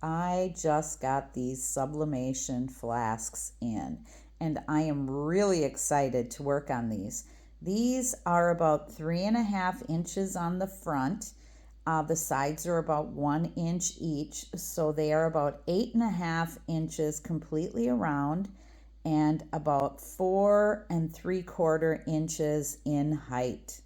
I just got these sublimation flasks in, and I am really excited to work on these. These are about 3.5 inches on the front. The sides are about 1 inch each, so they are about 8.5 inches completely around and about 4 3/4 inches in height.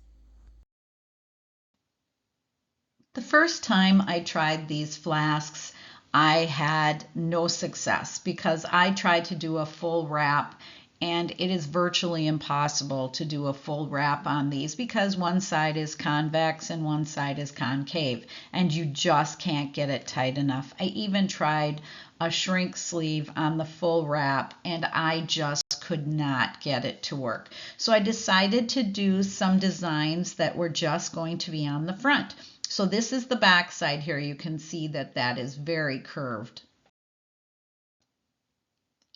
The first time I tried these flasks, I had no success because I tried to do a full wrap, and it is virtually impossible to do a full wrap on these because one side is convex and one side is concave, and you just can't get it tight enough. I even tried a shrink sleeve on the full wrap, and I just could not get it to work. So I decided to do some designs that were just going to be on the front. So this is the back side here. You can see that that is very curved.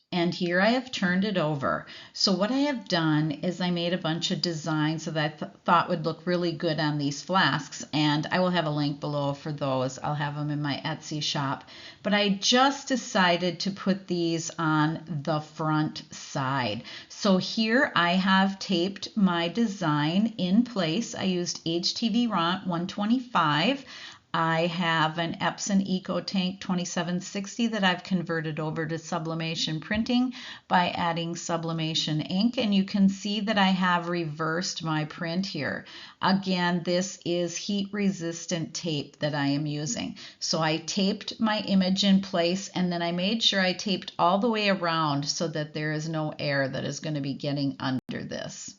And here I have turned it over. So what I have done is I made a bunch of designs that I thought would look really good on these flasks, and I will have a link below for those. I'll have them in my Etsy shop. But I just decided to put these on the front side. So here I have taped my design in place. I used HTV 125. I have an Epson EcoTank 2760 that I've converted over to sublimation printing by adding sublimation ink, and you can see that I have reversed my print here. Again, this is heat resistant tape that I am using. So I taped my image in place, and then I made sure I taped all the way around so that there is no air that is going to be getting under this.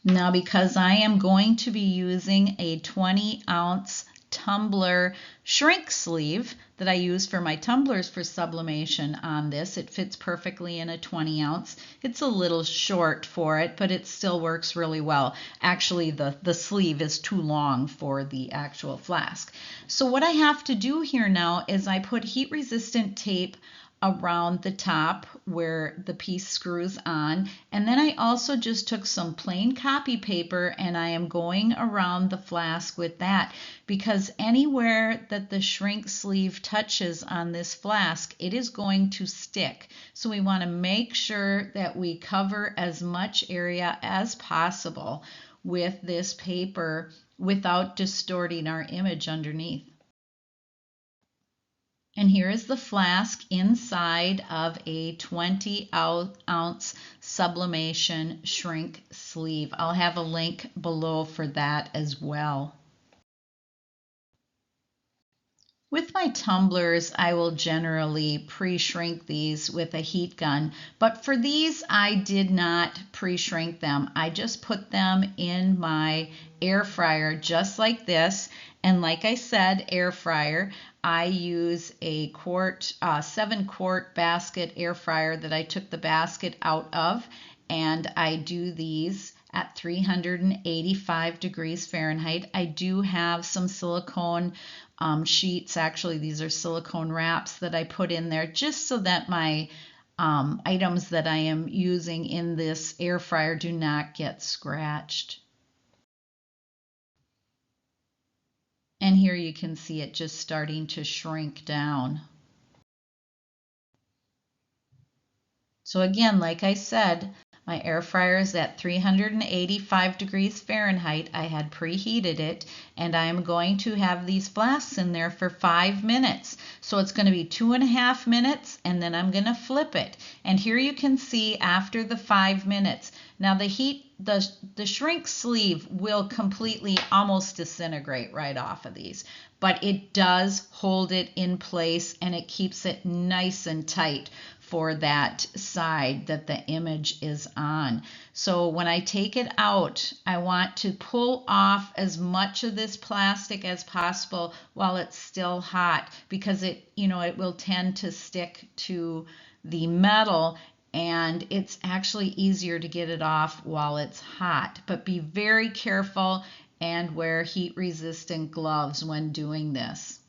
Now, because I am going to be using a 20-ounce tumbler shrink sleeve that I use for my tumblers for sublimation on this, it fits perfectly in a 20-ounce. It's a little short for it, but it still works really well. Actually, the sleeve is too long for the actual flask. So what I have to do here now is I put heat-resistant tape around the top where the piece screws on, and then I also just took some plain copy paper and I am going around the flask with that, because anywhere that the shrink sleeve touches on this flask, it is going to stick. So we want to make sure that we cover as much area as possible with this paper without distorting our image underneath. And here is the flask inside of a 20-ounce sublimation shrink sleeve. I'll have a link below for that as well. With my tumblers, I will generally pre-shrink these with a heat gun, but for these I did not pre-shrink them. I just put them in my air fryer just like this, and like I said, air fryer, I use a 7-quart basket air fryer that I took the basket out of, and I do these at 385 degrees Fahrenheit. I do have some silicone sheets. Actually, these are silicone wraps that I put in there just so that my items that I am using in this air fryer do not get scratched. And here you can see it just starting to shrink down. So again, like I said, my air fryer is at 385 degrees Fahrenheit. I had preheated it, and I am going to have these flasks in there for 5 minutes. So it's going to be 2.5 minutes, and then I'm going to flip it. And here you can see after the 5 minutes. Now the shrink sleeve will completely almost disintegrate right off of these, but it does hold it in place and it keeps it nice and tight for that side that the image is on. So when I take it out, I want to pull off as much of this plastic as possible while it's still hot, because it will tend to stick to the metal, and it's actually easier to get it off while it's hot. But be very careful and wear heat resistant gloves when doing this.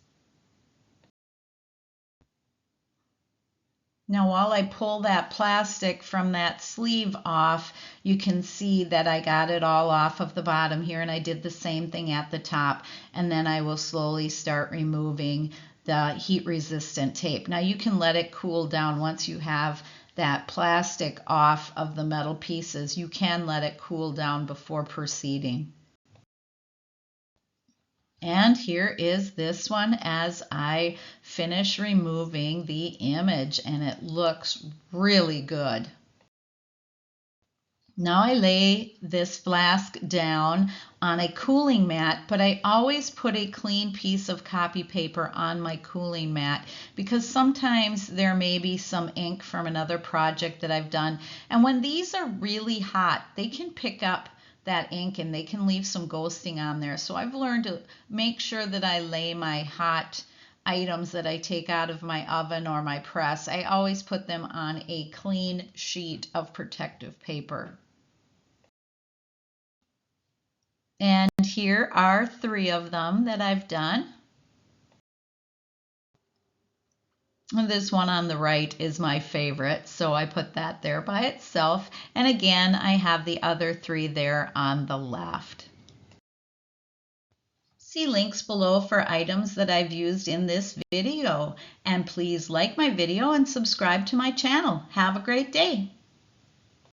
Now while I pull that plastic from that sleeve off, you can see that I got it all off of the bottom here, and I did the same thing at the top, and then I will slowly start removing the heat resistant tape. Now you can let it cool down once you have that plastic off of the metal pieces. You can let it cool down before proceeding. And here is this one as I finish removing the image, and it looks really good. Now I lay this flask down on a cooling mat, but I always put a clean piece of copy paper on my cooling mat because sometimes there may be some ink from another project that I've done. And when these are really hot, they can pick up that ink and they can leave some ghosting on there. So I've learned to make sure that I lay my hot items that I take out of my oven or my press. I always put them on a clean sheet of protective paper. And here are 3 of them that I've done. And this one on the right is my favorite, so I put that there by itself. And again, I have the other 3 there on the left. See links below for items that I've used in this video. And please like my video and subscribe to my channel. Have a great day.